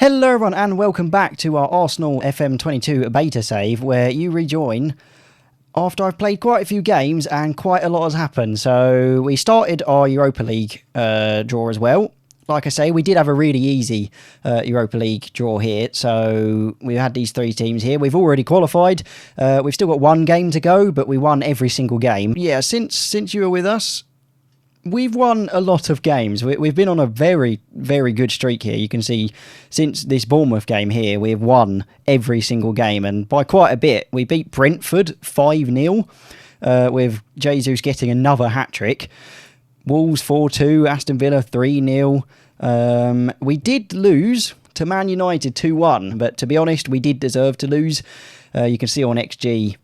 Hello everyone and welcome back to our Arsenal FM22 beta save where you rejoin after I've played quite a few games and quite a lot has happened. So we started our Europa League draw as well. Like I say, we did have a really easy Europa League draw here. So we had these three teams here. We've already qualified. We've still got one game to go, but we won every single game. Yeah, since you were with us, we've won a lot of games. We've been on a very, very good streak here. You can see since this Bournemouth game here, we've won every single game and by quite a bit. We beat Brentford 5-0 with Jesus getting another hat-trick. Wolves 4-2, Aston Villa 3-0. We did lose to Man United 2-1, but to be honest, we did deserve to lose. You can see on XG,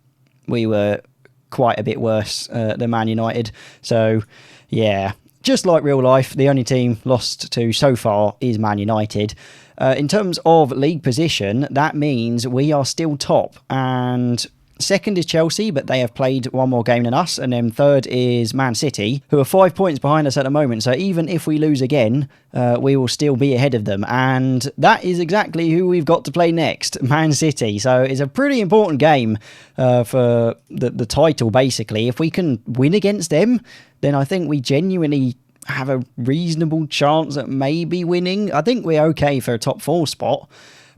we were quite a bit worse than Man United. So yeah, just like real life, the only team lost to so far is Man United. In terms of league position, that means we are still top. And second is Chelsea, but they have played one more game than us. And then third is Man City, who are 5 points behind us at the moment. So even if we lose again, we will still be ahead of them. And that is exactly who we've got to play next, Man City. So it's a pretty important game for the title, basically. If we can win against them, then I think we genuinely have a reasonable chance at maybe winning. I think we're okay for a top 4 spot,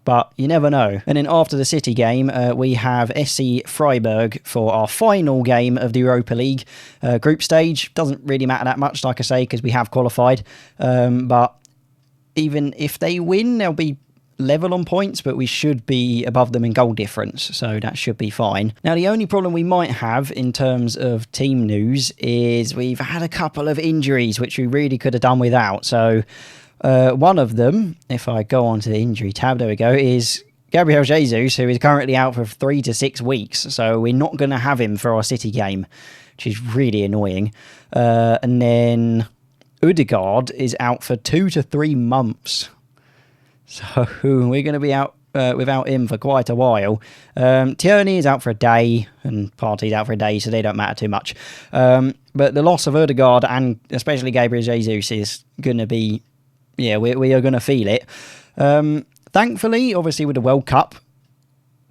but you never know. And then after the City game, we have SC Freiburg for our final game of the Europa League group stage. Doesn't really matter that much, like I say, because we have qualified. But even if they win, they'll be level on points, but we should be above them in goal difference, so that should be fine. Now, the only problem we might have in terms of team news is we've had a couple of injuries, which we really could have done without. So one of them, if I go on to the injury tab, there we go, is Gabriel Jesus, who is currently out for 3 to 6 weeks. So we're not going to have him for our City game, which is really annoying. And then Ødegaard is out for 2 to 3 months. So we're going to be out without him for quite a while. Tierney is out for a day and Partey's out for a day, so they don't matter too much. But the loss of Ødegaard and especially Gabriel Jesus is going to be, yeah, we are going to feel it. Thankfully, obviously with the World Cup,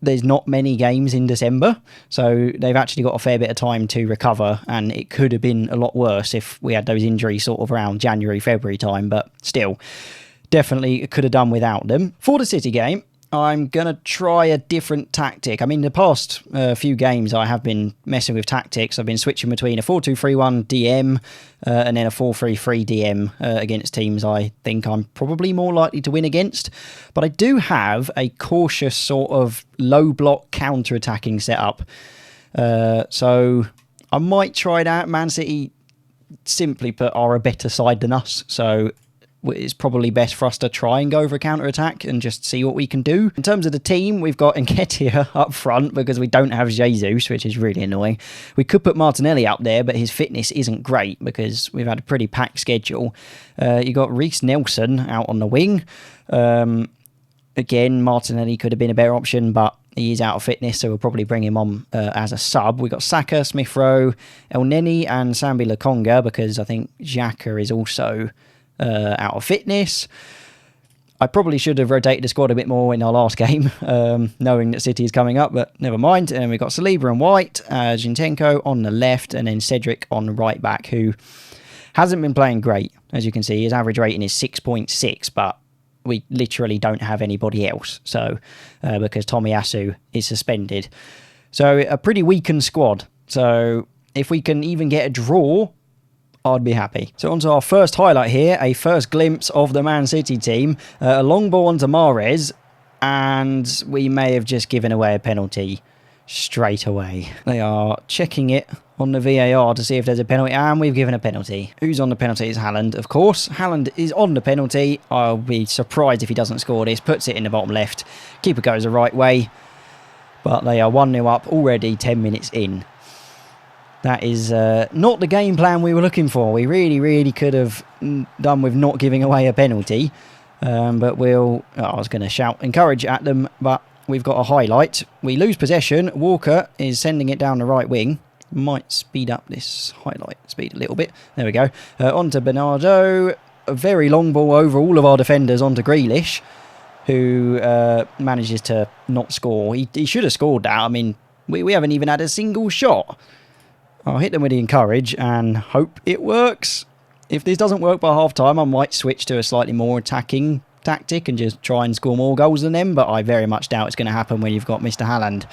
there's not many games in December, so they've actually got a fair bit of time to recover, and it could have been a lot worse if we had those injuries sort of around January, February time, but still, definitely could have done without them. For the City game, I'm going to try a different tactic. I mean, the past few games I have been messing with tactics. I've been switching between a 4-2-3-1 DM and then a 4-3-3 DM against teams I think I'm probably more likely to win against. But I do have a cautious sort of low block counter-attacking setup. So I might try that. Man City, simply put, are a better side than us. So it's probably best for us to try and go for a counter-attack and just see what we can do. In terms of the team, we've got Nketiah up front because we don't have Jesus, which is really annoying. We could put Martinelli up there, but his fitness isn't great because we've had a pretty packed schedule. You got Reece Nelson out on the wing. Again, Martinelli could have been a better option, but he is out of fitness, so we'll probably bring him on as a sub. We've got Saka, Smith Rowe, El Neni and Sambi Lokonga because I think Xhaka is also out of fitness. I probably should have rotated the squad a bit more in our last game, knowing that City is coming up, but never mind. And we've got Saliba and White, Zinchenko on the left, and then Cedric on the right back, who hasn't been playing great. As you can see, his average rating is 6.6, but we literally don't have anybody else. So, because Tomiyasu is suspended. So, a pretty weakened squad. So, if we can even get a draw, I'd be happy. So on to our first highlight here, a first glimpse of the Man City team. A long ball onto Mahrez, and we may have just given away a penalty straight away. They are checking it on the VAR to see if there's a penalty, and we've given a penalty. Who's on the penalty? It's Haaland, of course. Haaland is on the penalty. I'll be surprised if he doesn't score this. Puts it in the bottom left. Keeper goes the right way, but they are 1-0 up already 10 minutes in. That is not the game plan we were looking for. We really, really could have done with not giving away a penalty. But we'll... Oh, I was going to shout encourage at them, but we've got a highlight. We lose possession. Walker is sending it down the right wing. Might speed up this highlight speed a little bit. There we go. On to Bernardo. A very long ball over all of our defenders onto Grealish, who manages to not score. He should have scored that. I mean, we haven't even had a single shot. I'll hit them with the encourage and hope it works. If this doesn't work by half-time, I might switch to a slightly more attacking tactic and just try and score more goals than them, but I very much doubt it's going to happen when you've got Mr. Haaland,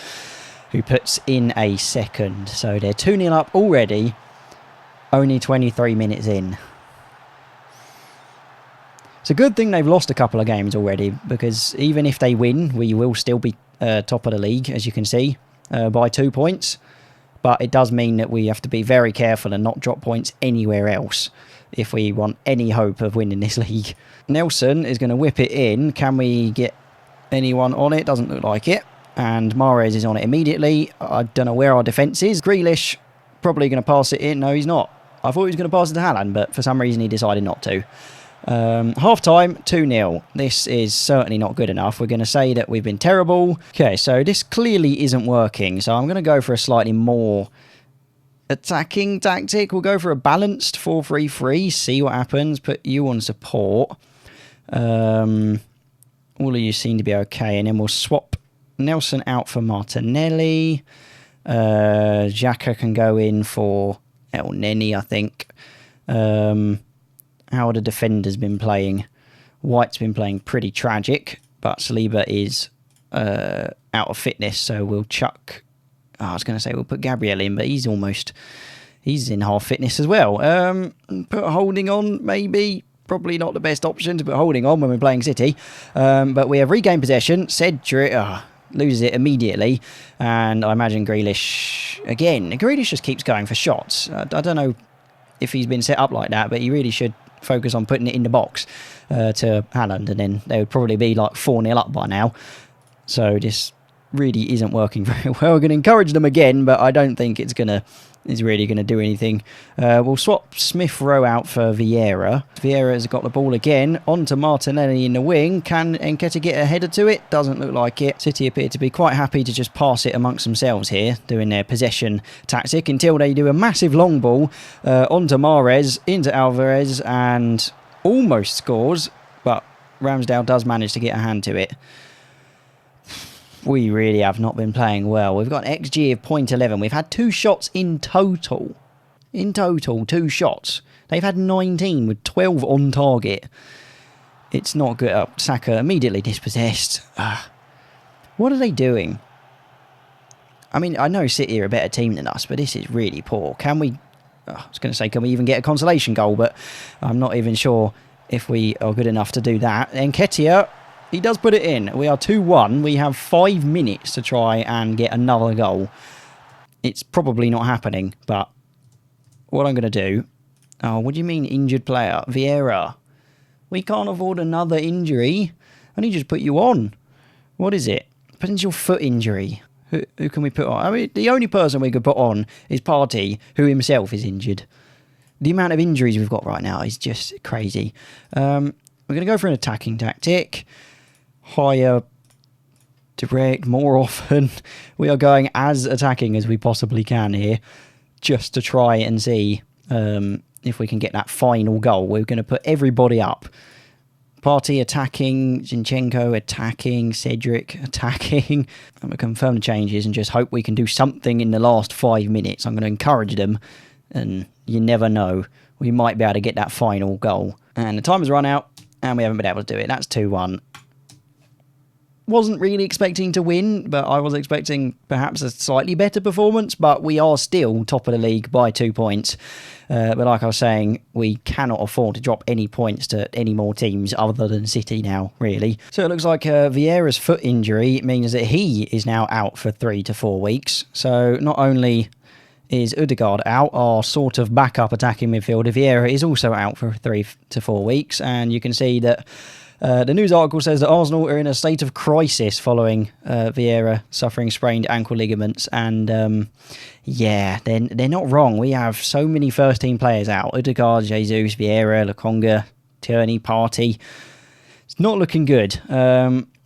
who puts in a second. So they're 2-0 up already, only 23 minutes in. It's a good thing they've lost a couple of games already, because even if they win, we will still be top of the league, as you can see, by 2 points. But it does mean that we have to be very careful and not drop points anywhere else if we want any hope of winning this league. Nelson is going to whip it in. Can we get anyone on it? Doesn't look like it. And Mahrez is on it immediately. I don't know where our defence is. Grealish probably going to pass it in. No, he's not. I thought he was going to pass it to Haaland, but for some reason he decided not to. Half-time, 2-0. This is certainly not good enough. We're going to say that we've been terrible. Okay, so this clearly isn't working. So I'm going to go for a slightly more attacking tactic. We'll go for a balanced 4-3-3. See what happens. Put you on support. All of you seem to be okay. And then we'll swap Nelson out for Martinelli. Xhaka can go in for El Neni, I think. How the defenders been playing. White's been playing pretty tragic, but Saliba is out of fitness, so we'll chuck... I was going to say we'll put Gabriel in, but he's in half fitness as well. Put Holding on, maybe. Probably not the best option to put Holding on when we're playing City. But we have regained possession. Cedric loses it immediately, and I imagine Grealish... Again, Grealish just keeps going for shots. I don't know if he's been set up like that, but he really should focus on putting it in the box to Haaland, and then they would probably be like 4-0 up by now. So this really isn't working very well. We're going to encourage them again, but I don't think it's really going to do anything. We'll swap Smith Rowe out for Vieira. Vieira's got the ball again. On to Martinelli in the wing. Can Nketiah get a header to it? Doesn't look like it. City appear to be quite happy to just pass it amongst themselves here, doing their possession tactic, until they do a massive long ball onto Mahrez, into Alvarez, and almost scores, but Ramsdale does manage to get a hand to it. We really have not been playing well. We've got an XG of 0.11. We've had 2 shots in total. In total, 2 shots. They've had 19 with 12 on target. It's not good. Saka immediately dispossessed. What are they doing? I mean, I know City are a better team than us, but this is really poor. Can we... I was going to say, can we even get a consolation goal? But I'm not even sure if we are good enough to do that. Nketiah... He does put it in. We are 2-1. We have 5 minutes to try and get another goal. It's probably not happening, but what I'm going to do... Oh, what do you mean injured player? Vieira. We can't afford another injury. I need to just put you on. What is it? Potential foot injury. Who can we put on? I mean, the only person we could put on is Partey, who himself is injured. The amount of injuries we've got right now is just crazy. We're going to go for an attacking tactic. Higher, direct, more often. We are going as attacking as we possibly can here, just to try and see if we can get that final goal. We're going to put everybody up. Partey attacking, Zinchenko attacking, Cedric attacking. I'm going to confirm the changes and just hope we can do something in the last 5 minutes. I'm going to encourage them, and you never know. We might be able to get that final goal. And the time has run out, and we haven't been able to do it. That's 2-1. Wasn't really expecting to win, but I was expecting perhaps a slightly better performance, but we are still top of the league by 2 points. But like I was saying, we cannot afford to drop any points to any more teams other than City now, really. So it looks like Vieira's foot injury means that he is now out for 3 to 4 weeks. So not only is Odegaard out, our sort of backup attacking midfielder, Vieira is also out for 3 to 4 weeks, and you can see that the news article says that Arsenal are in a state of crisis following Vieira suffering sprained ankle ligaments. And yeah, they're not wrong. We have so many first-team players out. Odegaard, Jesus, Vieira, Lokonga, Tierney, Partey. It's not looking good.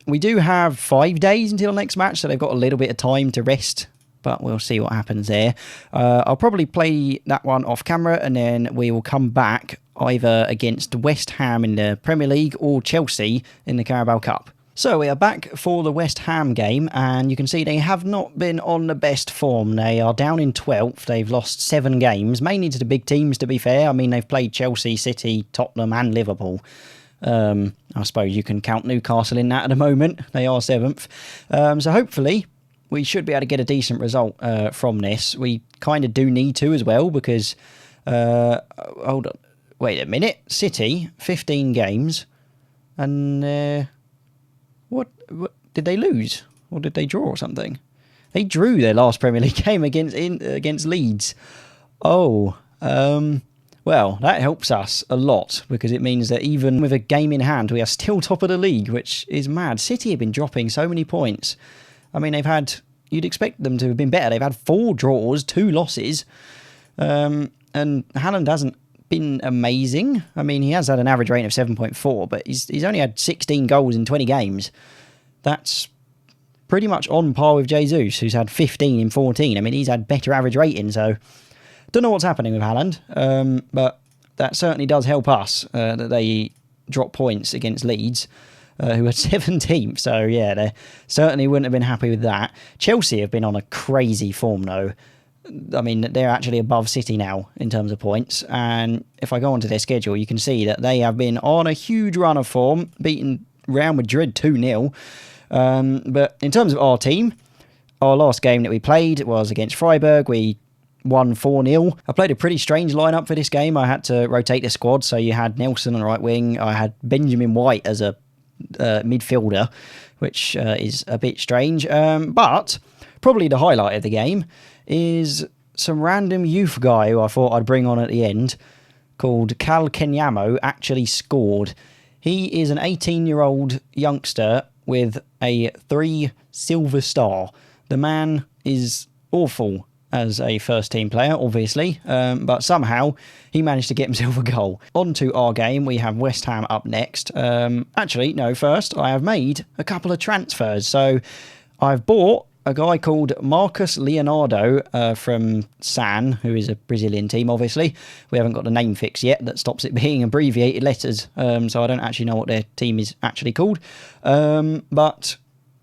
We do have 5 days until next match, so they've got a little bit of time to rest. But we'll see what happens there. I'll probably play that one off camera, and then we will come back either against West Ham in the Premier League or Chelsea in the Carabao Cup. So we are back for the West Ham game, and you can see they have not been on the best form. They are down in 12th. They've lost 7 games, mainly to the big teams, to be fair. I mean, they've played Chelsea, City, Tottenham and Liverpool. I suppose you can count Newcastle in that at the moment. They are 7th. So hopefully we should be able to get a decent result from this. We kind of do need to as well because... hold on. Wait a minute. City, 15 games. And... What did they lose? Or did they draw or something? They drew their last Premier League game against Leeds. Oh, well, that helps us a lot because it means that even with a game in hand, we are still top of the league, which is mad. City have been dropping so many points. I mean, you'd expect them to have been better. They've had 4 draws, 2 losses, and Haaland hasn't been amazing. I mean, he has had an average rating of 7.4, but he's only had 16 goals in 20 games. That's pretty much on par with Jesus, who's had 15 in 14. I mean, he's had better average rating, so don't know what's happening with Haaland, but that certainly does help us that they drop points against Leeds, who are 17th. So yeah, they certainly wouldn't have been happy with that. Chelsea have been on a crazy form though. I mean, they're actually above City now in terms of points. And if I go onto their schedule, you can see that they have been on a huge run of form, beating Real Madrid 2-0. But in terms of our team, our last game that we played was against Freiburg. We won 4-0. I played a pretty strange lineup for this game. I had to rotate the squad. So you had Nelson on the right wing. I had Benjamin White as a midfielder, which is a bit strange. But probably the highlight of the game is some random youth guy who I thought I'd bring on at the end called Cal Kenyamo actually scored. He is an 18-year-old youngster with a 3 silver star. The man is awful as a first-team player, obviously, but somehow he managed to get himself a goal. On to our game, we have West Ham up next. Actually, no, first, I have made a couple of transfers. So I've bought a guy called Marcus Leonardo from San, who is a Brazilian team, obviously. We haven't got the name fixed yet. That stops it being abbreviated letters, so I don't actually know what their team is actually called. But,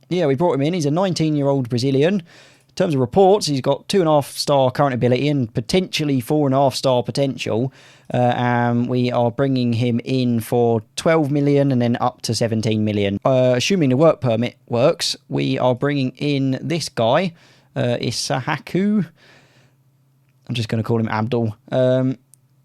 yeah, we brought him in. He's a 19-year-old Brazilian. In terms of reports, he's got 2.5-star current ability and potentially 4.5-star potential. And we are bringing him in for 12 million and then up to 17 million. Assuming the work permit works, we are bringing in this guy, Isahaku. I'm just going to call him Abdul.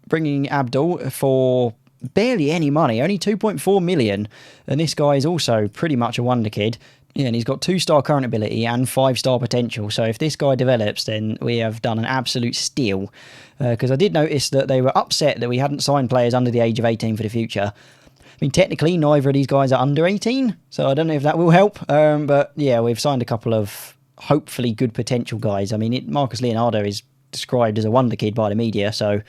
Bringing Abdul for barely any money, only 2.4 million. And this guy is also pretty much a wonder kid. Yeah, and he's got 2-star current ability and 5-star potential. So if this guy develops, then we have done an absolute steal. Because I did notice that they were upset that we hadn't signed players under the age of 18 for the future. I mean, technically, neither of these guys are under 18, so I don't know if that will help. But yeah, we've signed a couple of hopefully good potential guys. I mean, Marcus Leonardo is described as a wonder kid by the media, so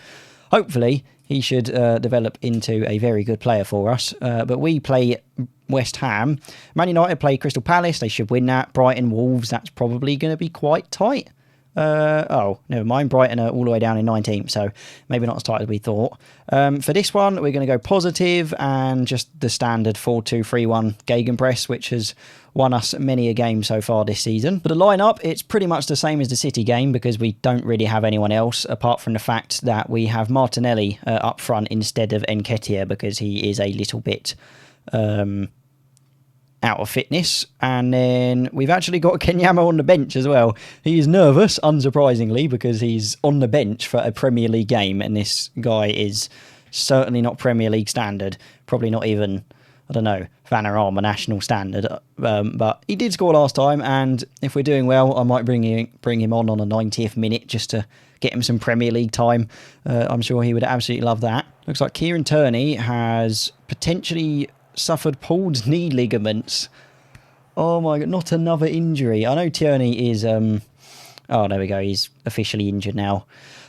hopefully he should develop into a very good player for us. But we play West Ham. Man United play Crystal Palace. They should win that. Brighton, Wolves, that's probably going to be quite tight. Oh, never mind. Brighton are all the way down in 19th, so maybe not as tight as we thought. For this one, we're going to go positive and just the standard 4-2-3-1 Gegenpress, which has won us many a game so far this season. But the lineup, it's pretty much the same as the City game because we don't really have anyone else apart from the fact that we have Martinelli up front instead of Nketiah because he is a little bit out of fitness. And then we've actually got Kenyamo on the bench as well. He is nervous, unsurprisingly, because he's on the bench for a Premier League game, and this guy is certainly not Premier League standard, probably not even, I don't know, Vanarama national standard, but he did score last time, and if we're doing well, I might bring him on a 90th minute just to get him some Premier League time. I'm sure he would absolutely love that. Looks like Kieran Tierney has potentially suffered pulled knee ligaments. Oh my god, not another injury. I know Tierney is oh, there we go, he's officially injured now.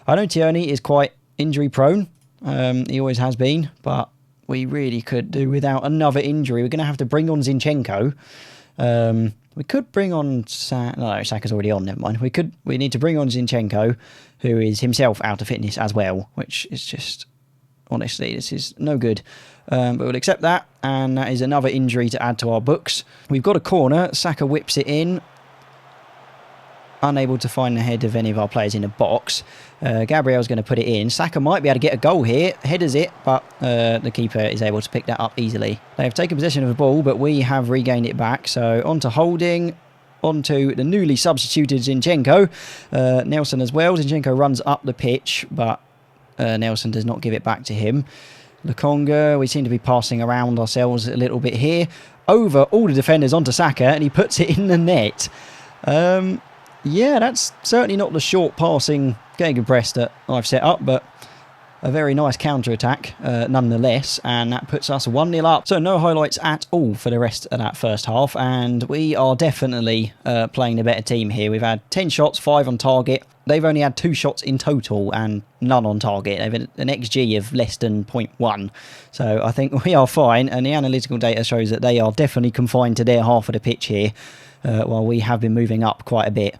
I know Tierney is quite injury prone. He always has been, but we really could do without another injury. We're going to have to bring on Zinchenko. We could bring on no, Saka's already on, never mind. We need to bring on Zinchenko, who is himself out of fitness as well, which is just, honestly, this is no good. But we'll accept that, and that is another injury to add to our books. We've got a corner. Saka whips it in. Unable to find the head of any of our players in the box. Gabriel's going to put it in. Saka might be able to get a goal here. Headers it, but the keeper is able to pick that up easily. They have taken possession of the ball, but we have regained it back. So on to Holding. On to the newly substituted Zinchenko. Nelson as well. Zinchenko runs up the pitch, but Nelson does not give it back to him. Lukonga, we seem to be passing around ourselves a little bit here. Over all the defenders onto Saka, and he puts it in the net. Yeah, that's certainly not the short passing gegenpress that I've set up, but a very nice counter-attack nonetheless, and that puts us 1-0 up. So no highlights at all for the rest of that first half, and we are definitely playing the better team here. We've had 10 shots, 5 on target. They've only had 2 shots in total and none on target. They've had an XG of less than 0.1. So I think we are fine, and the analytical data shows that they are definitely confined to their half of the pitch here, while we have been moving up quite a bit.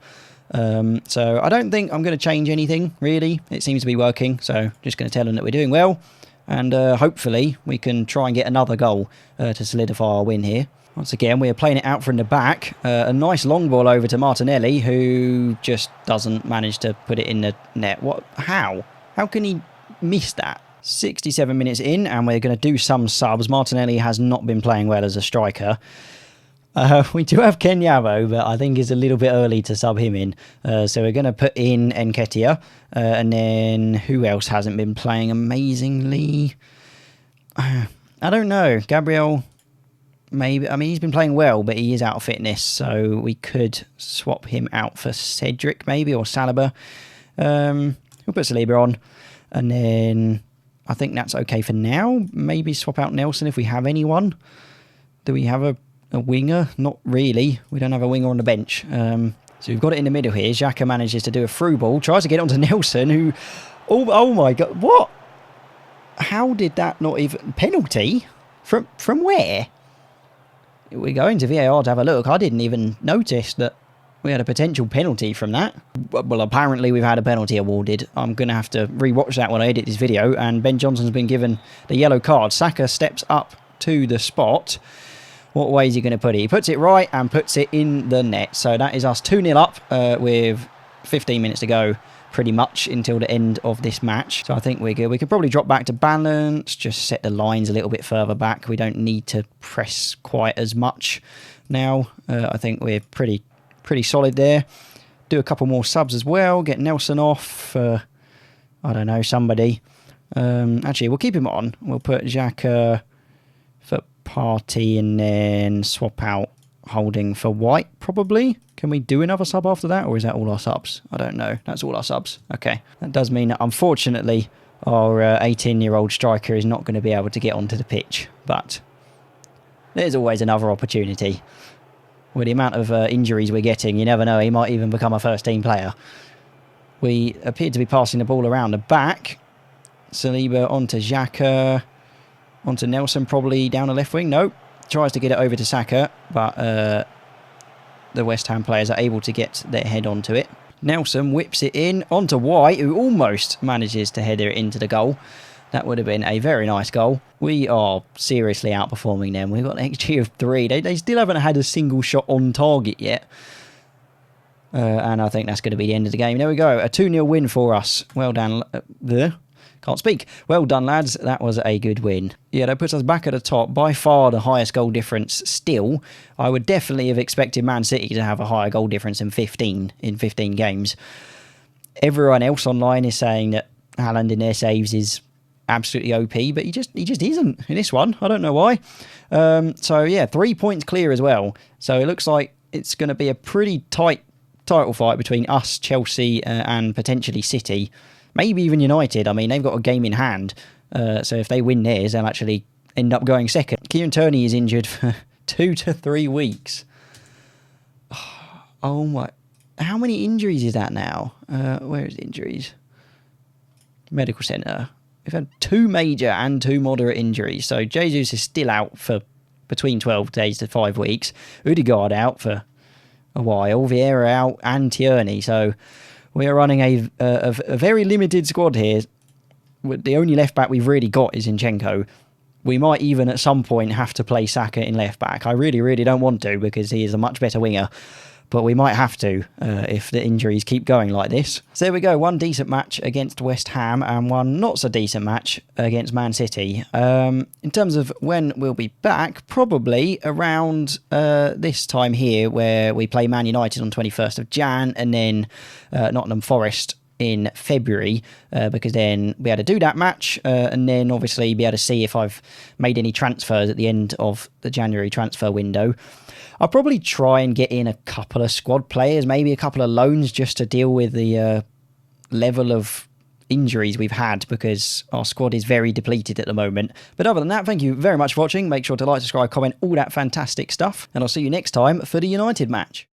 So I don't think I'm going to change anything, really. It seems to be working, so just going to tell them that we're doing well, and hopefully we can try and get another goal to solidify our win here. Once again, we are playing it out from the back. A nice long ball over to Martinelli, who just doesn't manage to put it in the net. What? How? How can he miss that? 67 minutes in, and we're going to do some subs. Martinelli has not been playing well as a striker. We do have Kenyabo, but I think it's a little bit early to sub him in. So we're going to put in Nketiah. And then who else hasn't been playing amazingly? I don't know. Gabriel, maybe. I mean, he's been playing well, but he is out of fitness. So we could swap him out for Cedric, maybe, or Saliba. We'll put Saliba on. And then I think that's okay for now. Maybe swap out Nelson if we have anyone. Do we have a winger? Not really. We don't have a winger on the bench. So we've got it in the middle here. Xhaka manages to do a through ball. Tries to get it onto Nelson, who... Oh my God. What? How did that not even... Penalty? From where? We're going to VAR to have a look. I didn't even notice that we had a potential penalty from that. Well, apparently we've had a penalty awarded. I'm going to have to rewatch that when I edit this video. And Ben Johnson's been given the yellow card. Saka steps up to the spot. What way is he going to put it? He puts it right and puts it in the net. So that is us 2-0 up with 15 minutes to go, pretty much, until the end of this match. So I think we're good. We could probably drop back to balance, just set the lines a little bit further back. We don't need to press quite as much now. I think we're pretty solid there. Do a couple more subs as well. Get Nelson off. I don't know, somebody. Actually, we'll keep him on. We'll put Xhaka for Party and then swap out Holding for White, probably. Can we do another sub after that, or is that all our subs? I don't know. That's all our subs. Okay. That does mean that, unfortunately, our 18-year-old striker is not going to be able to get onto the pitch, but there's always another opportunity. With the amount of injuries we're getting, you never know, he might even become a first-team player. We appear to be passing the ball around the back. Saliba onto Xhaka. Onto Nelson, probably down the left wing. Nope. Tries to get it over to Saka, but the West Ham players are able to get their head onto it. Nelson whips it in onto White, who almost manages to header it into the goal. That would have been a very nice goal. We are seriously outperforming them. We've got an XG of 3. They still haven't had a single shot on target yet. And I think that's going to be the end of the game. There we go. A 2-0 win for us. Well done. Can't speak. Well done, lads. That was a good win. Yeah, that puts us back at the top. By far the highest goal difference still. I would definitely have expected Man City to have a higher goal difference than 15 in 15 games. Everyone else online is saying that Haaland in their saves is absolutely OP, but he just isn't in this one. I don't know why. So yeah, 3 points clear as well. So it looks like it's going to be a pretty tight title fight between us, Chelsea, and potentially City. Maybe even United. I mean, they've got a game in hand. So if they win theirs, they'll actually end up going second. Kieran Tierney is injured for 2 to 3 weeks. Oh my. How many injuries is that now? Where is injuries? Medical centre. We've had 2 major and 2 moderate injuries. So Jesus is still out for between 12 days to 5 weeks. Odegaard out for a while. Vieira out and Tierney. So we are running a very limited squad here. The only left back we've really got is Zinchenko. We might even at some point have to play Saka in left back. I really, really don't want to because he is a much better winger. But we might have to if the injuries keep going like this. So there we go, one decent match against West Ham and one not so decent match against Man City. In terms of when we'll be back, probably around this time here where we play Man United on 21st of Jan and then Nottingham Forest in February, because then be able to do that match and then obviously be able to see if I've made any transfers at the end of the January transfer window. I'll probably try and get in a couple of squad players, maybe a couple of loans just to deal with the level of injuries we've had because our squad is very depleted at the moment. But other than that, thank you very much for watching. Make sure to like, subscribe, comment, all that fantastic stuff. And I'll see you next time for the United match.